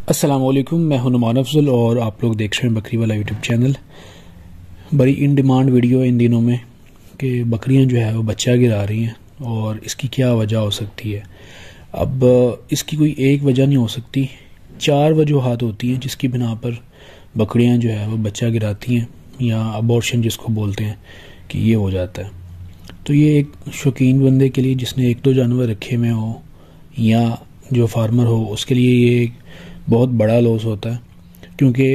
अस्सलाम वालेकुम, मैं हूं नुमान अफजल और आप लोग देख रहे हैं बकरी वाला यूट्यूब चैनल। बड़ी इन डिमांड वीडियो इन दिनों में कि बकरियां जो है वो बच्चा गिरा रही हैं और इसकी क्या वजह हो सकती है। अब इसकी कोई एक वजह नहीं हो सकती, 4 वजूहात होती हैं जिसकी बिना पर बकरियां जो है वो बच्चा गिराती हैं या अबॉर्शन जिसको बोलते हैं कि ये हो जाता है। तो ये एक शौकीन बंदे के लिए जिसने 1-2 जानवर रखे हुए हो या जो फार्मर हो उसके लिए ये एक बहुत बड़ा लॉस होता है, क्योंकि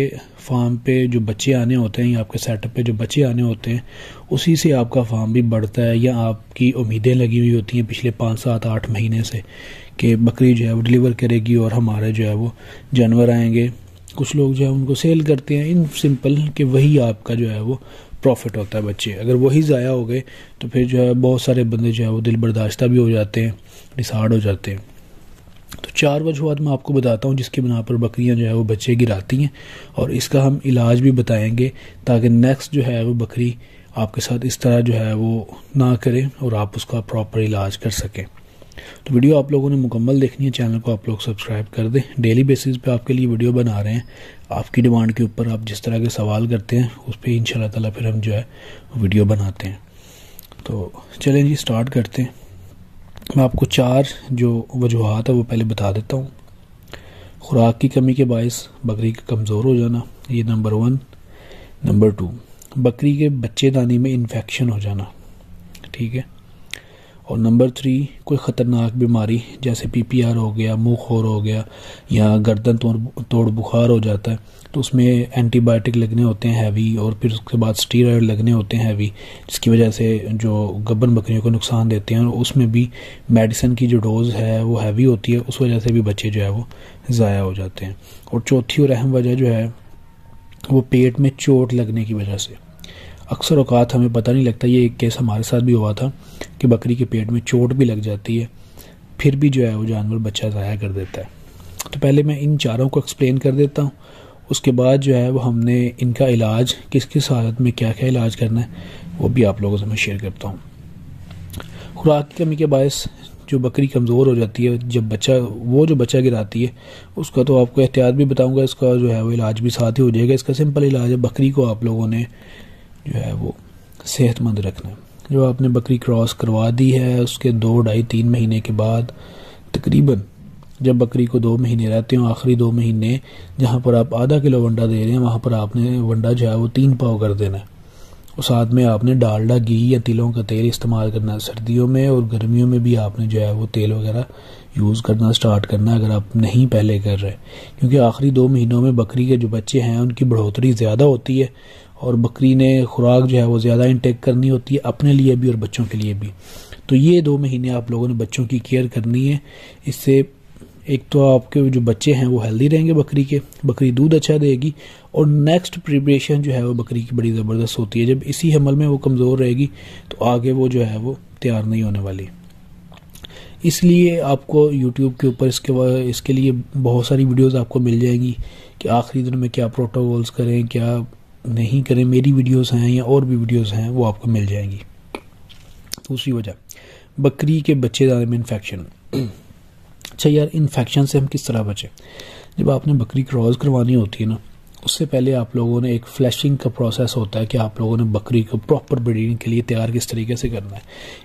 फार्म पे जो बच्चे आने होते हैं या आपके सेटअप पे जो बच्चे आने होते हैं उसी से आपका फार्म भी बढ़ता है या आपकी उम्मीदें लगी हुई होती हैं पिछले 5, 7, 8 महीने से कि बकरी जो है वो डिलीवर करेगी और हमारे जो है वो जानवर आएंगे। कुछ लोग जो है उनको सेल करते हैं इन सिंपल कि वही आपका जो है वो प्रॉफिट होता है बच्चे। अगर वही ज़ाया हो गए तो फिर जो है बहुत सारे बंदे जो है वो दिल बर्दाश्ता भी हो जाते हैं, डिसहार्ड हो जाते हैं। तो 4 वजूहात मैं आपको बताता हूँ जिसकी बिना पर बकरियां जो है वो बच्चे गिराती हैं और इसका हम इलाज भी बताएंगे ताकि नेक्स्ट जो है वो बकरी आपके साथ इस तरह जो है वो ना करे और आप उसका प्रॉपर इलाज कर सकें। तो वीडियो आप लोगों ने मुकम्मल देखनी है, चैनल को आप लोग सब्सक्राइब कर दें। डेली बेसिस पे आपके लिए वीडियो बना रहे हैं, आपकी डिमांड के ऊपर आप जिस तरह के सवाल करते हैं उस पर इंशाल्लाह ताला फिर हम जो है वीडियो बनाते हैं। तो चलें जी स्टार्ट करते हैं। मैं आपको 4 जो वजूहात है वो पहले बता देता हूँ। खुराक की कमी के बायस बकरी का कमज़ोर हो जाना, ये नंबर 1। नंबर 2, बकरी के बच्चेदानी में इन्फेक्शन हो जाना, ठीक है। और नंबर 3, कोई ख़तरनाक बीमारी जैसे PPR हो गया, मुँह खोर हो गया या गर्दन तोड़ बुखार हो जाता है तो उसमें एंटीबायोटिक लगने होते हैं हैवी और फिर उसके बाद स्टीरॉयड लगने होते हैं हैवी, जिसकी वजह से जो गब्बन बकरियों को नुकसान देते हैं और उसमें भी मेडिसिन की जो डोज़ है वो हैवी होती है, उस वजह से भी बच्चे जो है वो ज़ाया हो जाते हैं। और चौथी और अहम वजह जो है वो पेट में चोट लगने की वजह से। अक्सर औकात हमें पता नहीं लगता, ये एक केस हमारे साथ भी हुआ था कि बकरी के पेट में चोट भी लग जाती है, फिर भी जो है वो जानवर बच्चा ज़ाया कर देता है। तो पहले मैं इन चारों को एक्सप्लेन कर देता हूँ, उसके बाद जो है वो हमने इनका इलाज किस किस हालत में क्या क्या इलाज करना है वो भी आप लोगों से मैं शेयर करता हूँ। खुराक की कमी के बायस जो बकरी कमज़ोर हो जाती है, जब बच्चा गिराती है उसका तो आपको एहतियात भी बताऊँगा, इसका जो है वो इलाज भी साथ ही हो जाएगा। इसका सिंपल इलाज है, बकरी को आप लोगों ने जो है वो सेहतमंद रखना है। जो आपने बकरी क्रॉस करवा दी है उसके 2, 2.5, 3 महीने के बाद तकरीबन जब बकरी को 2 महीने रहते हो, आखिरी 2 महीने जहाँ पर आप आधा किलो वंडा दे रहे हैं वहाँ पर आपने वंडा जो है वो 3 पाव कर देना है। और साथ में आपने डालडा, घी या तिलों का तेल इस्तेमाल करना है सर्दियों में, और गर्मियों में भी आपने जो है वो तेल वगैरह यूज़ करना स्टार्ट करना है अगर आप नहीं पहले कर रहे, क्योंकि आखिरी 2 महीनों में बकरी के जो बच्चे हैं उनकी बढ़ोतरी ज़्यादा होती है और बकरी ने खुराक जो है वो ज़्यादा इंटेक करनी होती है अपने लिए भी और बच्चों के लिए भी। तो ये 2 महीने आप लोगों ने बच्चों की केयर करनी है। इससे एक तो आपके जो बच्चे हैं वो हेल्दी रहेंगे बकरी दूध अच्छा देगी और नेक्स्ट प्रिपरेशन जो है वो बकरी की बड़ी ज़बरदस्त होती है। जब इसी हमल में वो कमज़ोर रहेगी तो आगे वो जो है वो तैयार नहीं होने वाली। इसलिए आपको YouTube के ऊपर इसके लिए बहुत सारी वीडियोस आपको मिल जाएंगी कि आखिरी दिन में क्या प्रोटोकॉल्स करें क्या नहीं करें। मेरी वीडियोस हैं या और भी वीडियोस हैं वो आपको मिल जाएंगी। दूसरी वजह, बकरी के बच्चेदानी में इन्फेक्शन। अच्छा यार, इन्फेक्शन से हम किस तरह बचें? जब आपने बकरी क्रॉस करवानी होती है ना, उससे पहले आप लोगों ने एक फ्लैशिंग का प्रोसेस होता है कि आप लोगों ने बकरी को प्रॉपर ब्रीडिंग के लिए तैयार किस तरीके से करना है।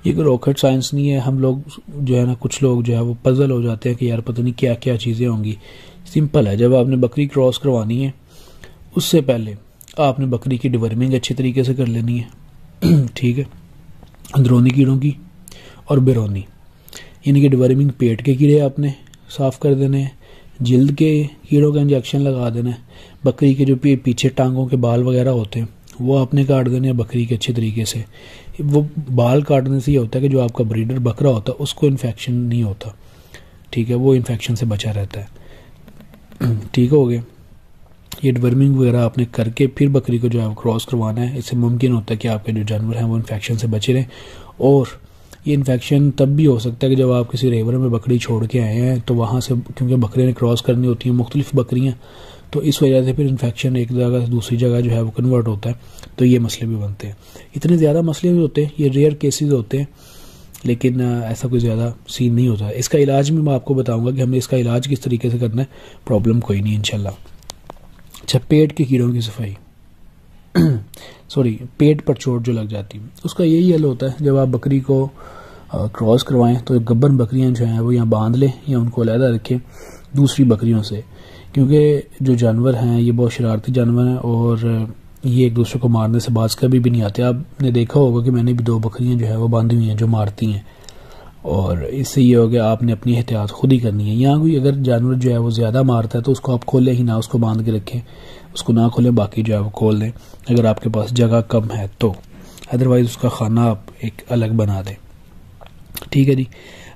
ये कोई रॉकेट साइंस नहीं है। हम लोग जो है ना, कुछ लोग जो है वो पजल हो जाते हैं कि यार पता नहीं क्या क्या चीज़ें होंगी। सिंपल है, जब आपने बकरी क्रॉस करवानी है उससे पहले आपने बकरी की डिवर्मिंग अच्छी तरीके से कर लेनी है, ठीक है। अंदरूनी कीड़ों की और बैरूनी, यानी कि डिवर्मिंग पेट के कीड़े आपने साफ़ कर देने हैं, जिल्द के कीड़ों का इंजेक्शन लगा देना है, बकरी के जो पीछे टांगों के बाल वगैरह होते हैं वो आपने काट देने हैं बकरी के अच्छी तरीके से। वो बाल काटने से ये होता है कि जो आपका ब्रीडर बकरा होता है उसको इन्फेक्शन नहीं होता, ठीक है, वो इन्फेक्शन से बचा रहता है। ठीक हो गया। ये डिवर्मिंग वगैरह आपने करके फिर बकरी को जो है क्रॉस करवाना है। इससे मुमकिन होता है कि आपके जो जानवर हैं वो इन्फेक्शन से बचे रहें। और ये इन्फेक्शन तब भी हो सकता है कि जब आप किसी रेवर में बकरी छोड़ के आए हैं तो वहाँ से, क्योंकि बकरी ने क्रॉस करनी होती है मुख्तलिफ बकरियाँ, तो इस वजह से फिर इन्फेक्शन एक जगह से दूसरी जगह जो है वो कन्वर्ट होता है। तो ये मसले भी बनते हैं। इतने ज़्यादा मसले भी होते हैं, ये रेयर केसेस होते हैं, लेकिन ऐसा कोई ज़्यादा सीन नहीं होता है। इसका इलाज भी मैं आपको बताऊंगा कि हमें इसका इलाज किस तरीके से करना है, प्रॉब्लम कोई नहीं इंशाल्लाह। अच्छा, पेट के कीड़ों की सफाई सॉरी, पेट पर चोट जो लग जाती है, उसका यही हल होता है, जब आप बकरी को क्रॉस करवाएं तो गब्बन बकरियां जो हैं वो यहाँ बांध लें या उनको अलहदा रखें दूसरी बकरियों से, क्योंकि जो जानवर हैं ये बहुत शरारती जानवर हैं और ये एक दूसरे को मारने से बाज कभी भी नहीं आते। आपने देखा होगा कि मैंने भी 2 बकरियां जो है वो बांधी हुई हैं जो मारती हैं, और इससे ये हो गया आपने अपनी एहतियात खुद ही करनी है। यहाँ कोई अगर जानवर जो है वो ज़्यादा मारता है तो उसको आप खोलें ही ना, उसको बांध के रखें, उसको ना खोलें, बाकी जो है वो खोल दें अगर आपके पास जगह कम है तो, अदरवाइज़ उसका खाना आप एक अलग बना दें। ठीक है जी।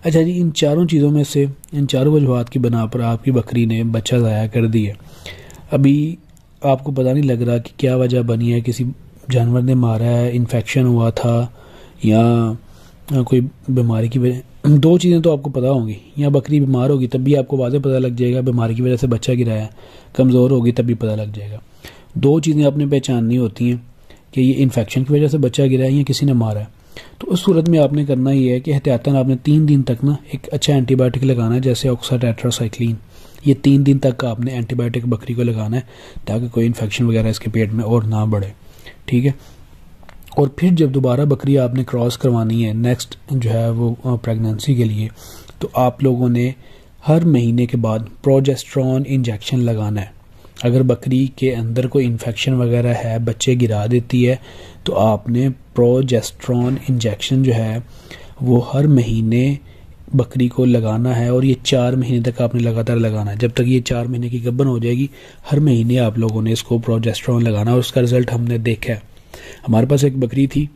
अच्छा जी, इन चारों चीज़ों में से, इन चारों वजूहात की बना पर आपकी बकरी ने बच्चा ज़ाया कर दिया, अभी आपको पता नहीं लग रहा कि क्या वजह बनी है, किसी जानवर ने मारा है, इन्फेक्शन हुआ था या कोई बीमारी की वजह। 2 चीज़ें तो आपको पता होंगी, या बकरी बीमार होगी तब भी आपको वाज़े पता लग जाएगा, बीमारी की वजह से बच्चा गिराया, कमज़ोर होगी तब भी पता लग जाएगा। 2 चीज़ें आपने पहचाननी होती हैं कि ये इन्फेक्शन की वजह से बच्चा गिरा है या किसी ने मारा है। तो उस सूरत में आपने करना ही है कि एहतियातन आपने 3 दिन तक ना एक अच्छा एंटीबायोटिक लगाना है, जैसे ऑक्साटेट्रासाइक्लिन। ये 3 दिन तक का आपने एंटीबायोटिक बकरी को लगाना है ताकि कोई इन्फेक्शन वगैरह इसके पेट में और ना बढ़े। ठीक है। और फिर जब दोबारा बकरी आपने क्रॉस करवानी है नेक्स्ट जो है वो प्रेगनेंसी के लिए, तो आप लोगों ने हर महीने के बाद प्रोजेस्टेरॉन इंजेक्शन लगाना है। अगर बकरी के अंदर कोई इन्फेक्शन वगैरह है, बच्चे गिरा देती है, तो आपने प्रोजेस्टेरॉन इंजेक्शन जो है वो हर महीने बकरी को लगाना है, और ये 4 महीने तक आपने लगातार लगाना है। जब तक ये 4 महीने की गब्बन हो जाएगी, हर महीने आप लोगों ने इसको प्रोजेस्टेरॉन लगाना, और उसका रिजल्ट हमने देखा है। हमारे पास एक बकरी थी,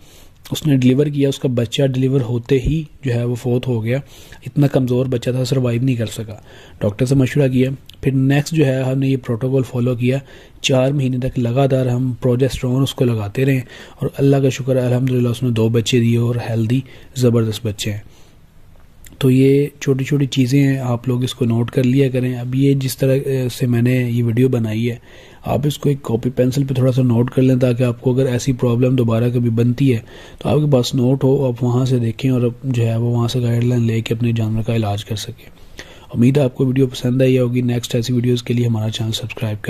उसने डिलीवर किया, उसका बच्चा डिलीवर होते ही जो है वो फोत हो गया। इतना कमज़ोर बच्चा था, सर्वाइव नहीं कर सका। डॉक्टर से मशवरा किया, फिर नेक्स्ट जो है हमने ये प्रोटोकॉल फॉलो किया। 4 महीने तक लगातार हम प्रोजेस्टेरॉन उसको लगाते रहे, और अल्लाह का शुक्र है अल्हम्दुलिल्लाह उसने 2 बच्चे दिए और हेल्दी ज़बरदस्त बच्चे हैं। तो ये छोटी छोटी चीज़ें हैं, आप लोग इसको नोट कर लिया करें। अब ये जिस तरह से मैंने ये वीडियो बनाई है, आप इसको एक कॉपी पेंसिल पे थोड़ा सा नोट कर लें, ताकि आपको अगर ऐसी प्रॉब्लम दोबारा कभी बनती है तो आपके पास नोट हो, आप वहाँ से देखें और जो है वो वहाँ से गाइडलाइन लेके अपने जानवर का इलाज कर सकें। उम्मीद है आपको वीडियो पसंद आई होगी। नेक्स्ट ऐसी वीडियोज़ के लिए हमारा चैनल सब्सक्राइब कर